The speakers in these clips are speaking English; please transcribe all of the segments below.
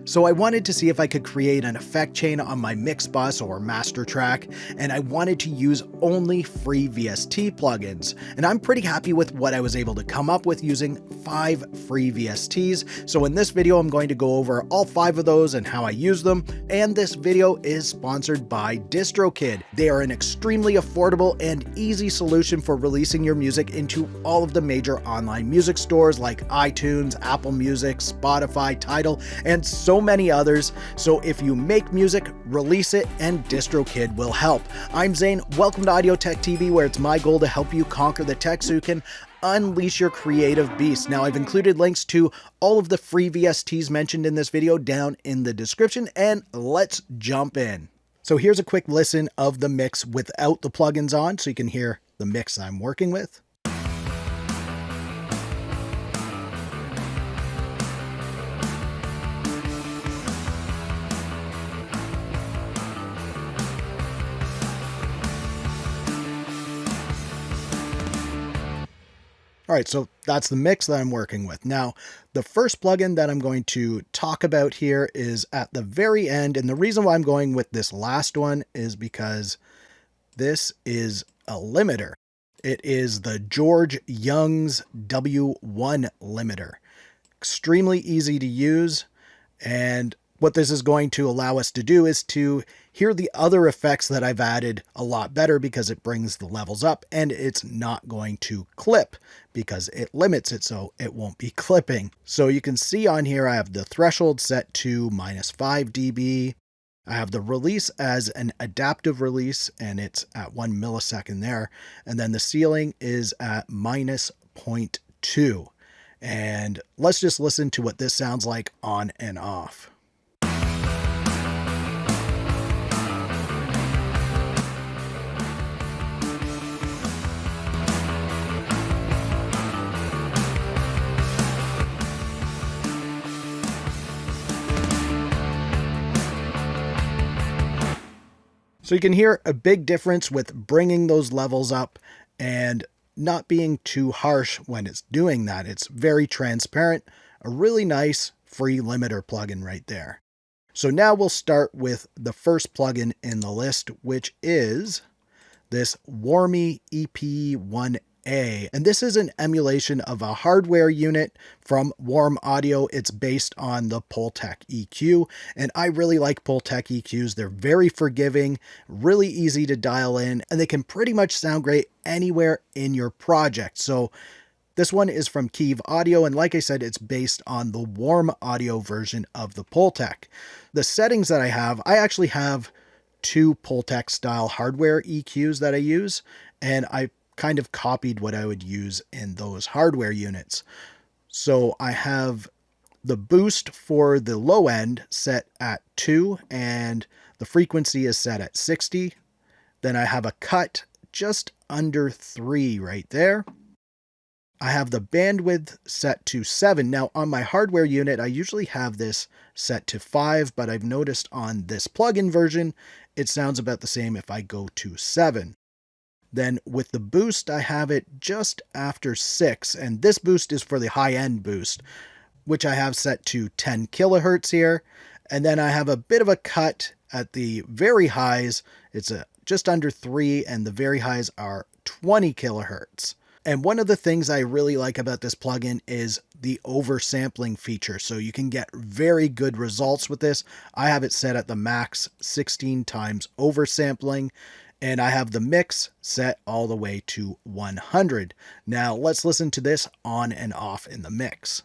So I wanted to see if I could create an effect chain on my mix bus or master track, and I wanted to use only free VST plugins. And I'm pretty happy with what I was able to come up with using 5 free VSTs. So in this video, I'm going to go over all 5 of those and how I use them. And this video is sponsored by DistroKid. They are an extremely affordable and easy solution for releasing your music into all of the major online music stores like iTunes, Apple Music, Spotify, Tidal, and so many others. So if you make music, release it, and DistroKid will help. I'm Zane. Welcome to Audio Tech TV, where it's my goal to help you conquer the tech so you can unleash your creative beast. Now, I've included links to all of the free VSTs mentioned in this video down in the description, and let's jump in. So here's a quick listen of the mix without the plugins on, so you can hear the mix I'm working with. All right, so that's the mix that I'm working with. Now, the first plugin that I'm going to talk about here is at the very end. And the reason why I'm going with this last one is because this is a limiter. It is the George Young's W1 limiter. Extremely easy to use. And what this is going to allow us to do is to hear the other effects that I've added a lot better, because it brings the levels up, and it's not going to clip because it limits it so it won't be clipping. So you can see on here I have the threshold set to -5 dB. I have the release as an adaptive release, and it's at 1 millisecond there. And then the ceiling is at -0.2. And let's just listen to what this sounds like on and off. So you can hear a big difference with bringing those levels up and not being too harsh when it's doing that. It's very transparent, a really nice free limiter plugin right there. So now we'll start with the first plugin in the list, which is this Warmy EP1A. And this is an emulation of a hardware unit from Warm Audio. It's based on the Pultec EQ, and I really like Pultec EQs. They're very forgiving, really easy to dial in, and they can pretty much sound great anywhere in your project. So this one is from Keve Audio, and like I said, it's based on the Warm Audio version of the Pultec. The settings that I actually have 2 Pultec style hardware EQs that I use, and I kind of copied what I would use in those hardware units. So I have the boost for the low end set at 2, and the frequency is set at 60. Then I have a cut just under 3 right there. I have the bandwidth set to 7. Now on my hardware unit, I usually have this set to 5, but I've noticed on this plugin version, it sounds about the same if I go to 7. Then with the boost, I have it just after 6, and this boost is for the high-end boost, which I have set to 10 kilohertz here. And then I have a bit of a cut at the very highs. It's just under 3, and the very highs are 20 kilohertz. And one of the things I really like about this plugin is the oversampling feature. So you can get very good results with this. I have it set at the max 16 times oversampling. And I have the mix set all the way to 100. Now let's listen to this on and off in the mix.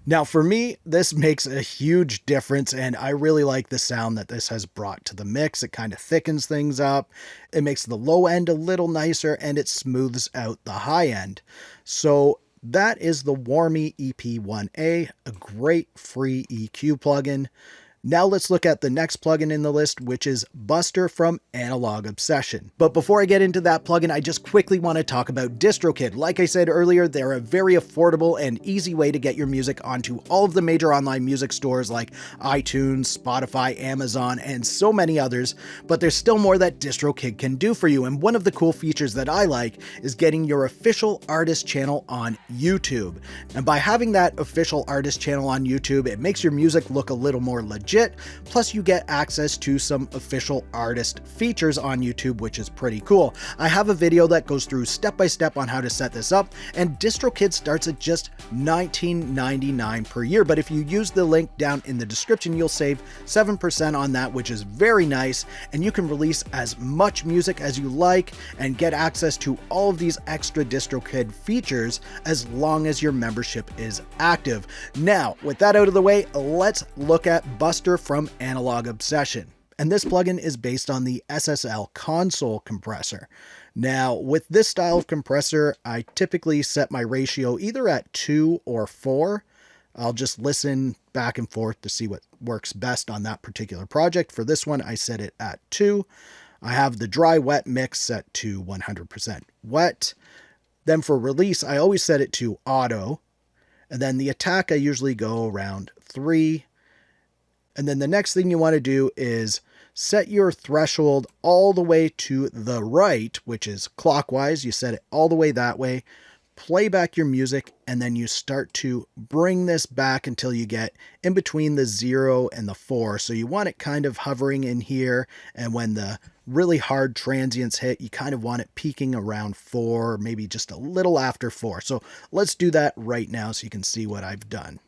Now for me, this makes a huge difference, and I really like the sound that this has brought to the mix. It kind of thickens things up. It makes the low end a little nicer, and it smooths out the high end. So that is the Warmy EP1A, a great free EQ plugin. Now let's look at the next plugin in the list, which is Buster from Analog Obsession. But before I get into that plugin, I just quickly want to talk about DistroKid. Like I said earlier, they're a very affordable and easy way to get your music onto all of the major online music stores like iTunes, Spotify, Amazon, and so many others. But there's still more that DistroKid can do for you. And one of the cool features that I like is getting your official artist channel on YouTube. And by having that official artist channel on YouTube, it makes your music look a little more legit. Plus you get access to some official artist features on YouTube, which is pretty cool. I have a video that goes through step by step on how to set this up, and DistroKid starts at just $19.99 per year. But if you use the link down in the description, you'll save 7% on that, which is very nice. And you can release as much music as you like and get access to all of these extra DistroKid features as long as your membership is active. Now, with that out of the way, let's look at Buster from Analog Obsession. And this plugin is based on the SSL console compressor. Now, with this style of compressor, I typically set my ratio either at 2 or 4. I'll just listen back and forth to see what works best on that particular project. For this one, I set it at 2. I have the dry wet mix set to 100% wet. Then for release, I always set it to auto. And then the attack, I usually go around 3. And then the next thing you want to do is set your threshold all the way to the right, which is clockwise. You set it all the way that way. Play back your music, and then you start to bring this back until you get in between the 0 and the 4. So you want it kind of hovering in here, and when the really hard transients hit, you kind of want it peaking around 4, maybe just a little after 4. So let's do that right now so you can see what I've done.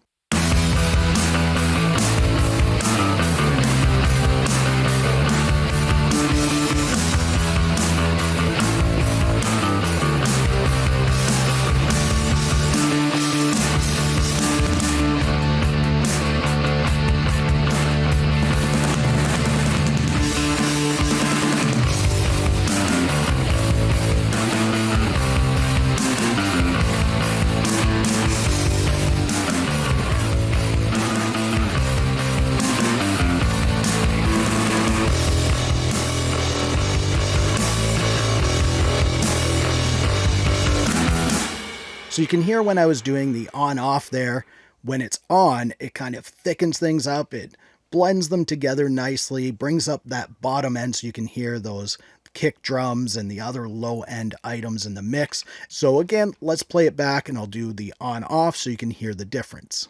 So you can hear when I was doing the on-off there, when it's on, it kind of thickens things up. It blends them together nicely, brings up that bottom end so you can hear those kick drums and the other low-end items in the mix. So again, let's play it back and I'll do the on-off so you can hear the difference.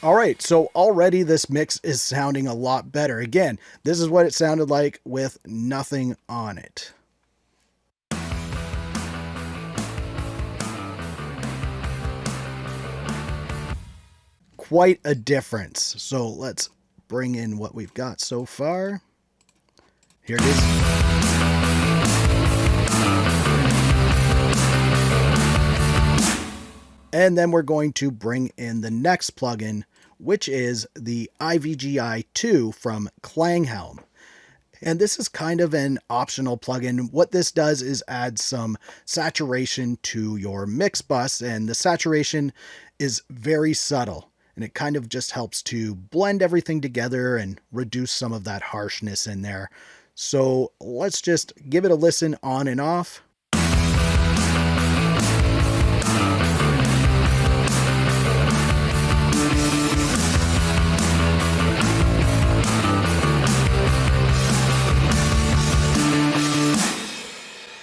All right, so already this mix is sounding a lot better. Again, this is what it sounded like with nothing on it. Quite a difference. So let's bring in what we've got so far. Here it is. And then we're going to bring in the next plugin, which is the IVGI 2 from Klanghelm. And this is kind of an optional plugin. What this does is add some saturation to your mix bus, and the saturation is very subtle. And it kind of just helps to blend everything together and reduce some of that harshness in there. So let's just give it a listen on and off.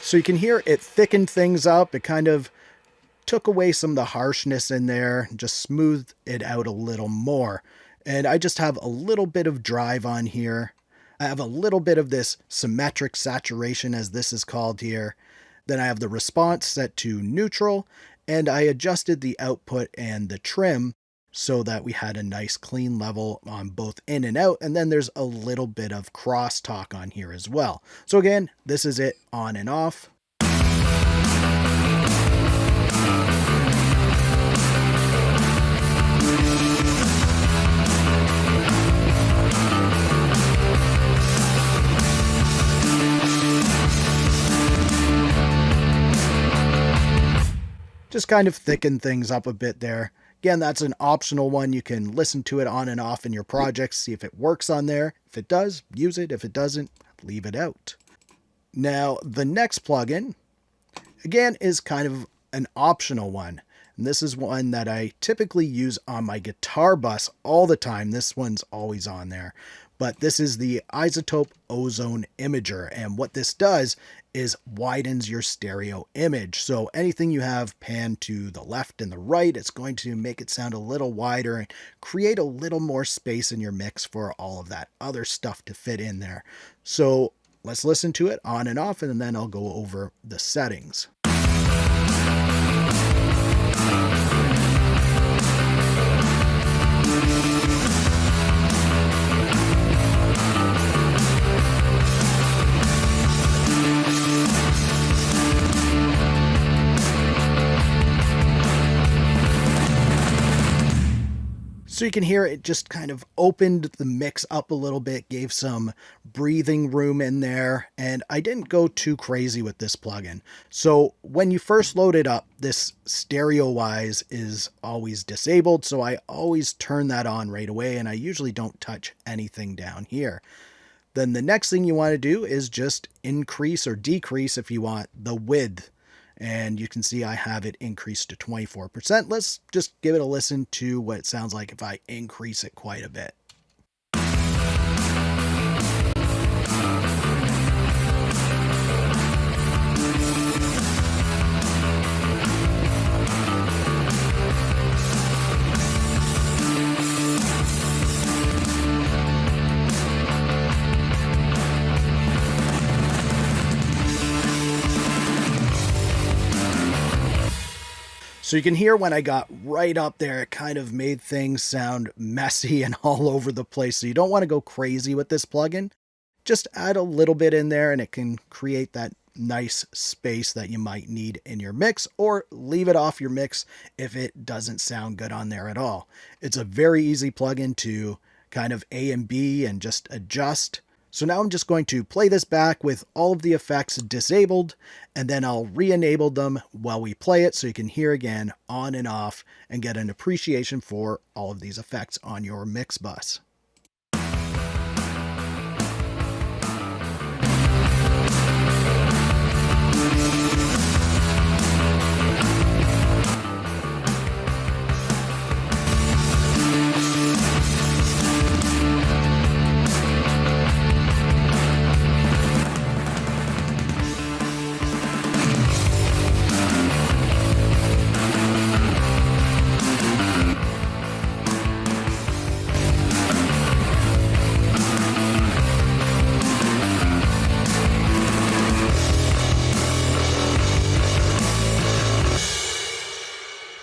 So you can hear it thickened things up. It kind of took away some of the harshness in there, just smoothed it out a little more. And I just have a little bit of drive on here. I have a little bit of this symmetric saturation, as this is called here. Then I have the response set to neutral, and I adjusted the output and the trim so that we had a nice clean level on both in and out. And then there's a little bit of crosstalk on here as well. So again, this is it on and off. Just kind of thicken things up a bit there. Again, that's an optional one. You can listen to it on and off in your projects, see if it works on there. If it does, use it. If it doesn't, leave it out. Now, the next plugin, again, is kind of an optional one. And this is one that I typically use on my guitar bus all the time. This one's always on there. But this is the iZotope Ozone Imager. And what this does is widens your stereo image. So anything you have panned to the left and the right, it's going to make it sound a little wider and create a little more space in your mix for all of that other stuff to fit in there. So let's listen to it on and off, and then I'll go over the settings. So you can hear it just kind of opened the mix up a little bit, gave some breathing room in there, and I didn't go too crazy with this plugin. So when you first load it up, this stereo-wise is always disabled, so I always turn that on right away, and I usually don't touch anything down here. Then the next thing you want to do is just increase or decrease, if you want, the width. And you can see I have it increased to 24%. Let's just give it a listen to what it sounds like if I increase it quite a bit. So you can hear when I got right up there, it kind of made things sound messy and all over the place. So you don't want to go crazy with this plugin. Just add a little bit in there and it can create that nice space that you might need in your mix, or leave it off your mix if it doesn't sound good on there at all. It's a very easy plugin to kind of A and B and just adjust. So now I'm just going to play this back with all of the effects disabled, and then I'll re-enable them while we play it so you can hear again on and off and get an appreciation for all of these effects on your mix bus.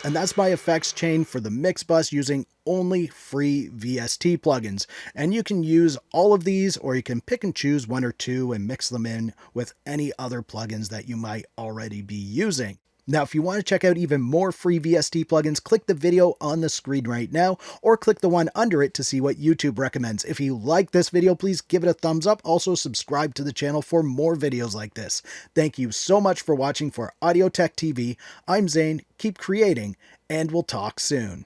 And that's my effects chain for the mix bus using only free VST plugins. And you can use all of these, or you can pick and choose one or two and mix them in with any other plugins that you might already be using. Now, if you want to check out even more free VST plugins, click the video on the screen right now, or click the one under it to see what YouTube recommends. If you like this video, please give it a thumbs up. Also, subscribe to the channel for more videos like this. Thank you so much for watching for Audio Tech TV. I'm Zane. Keep creating, and we'll talk soon.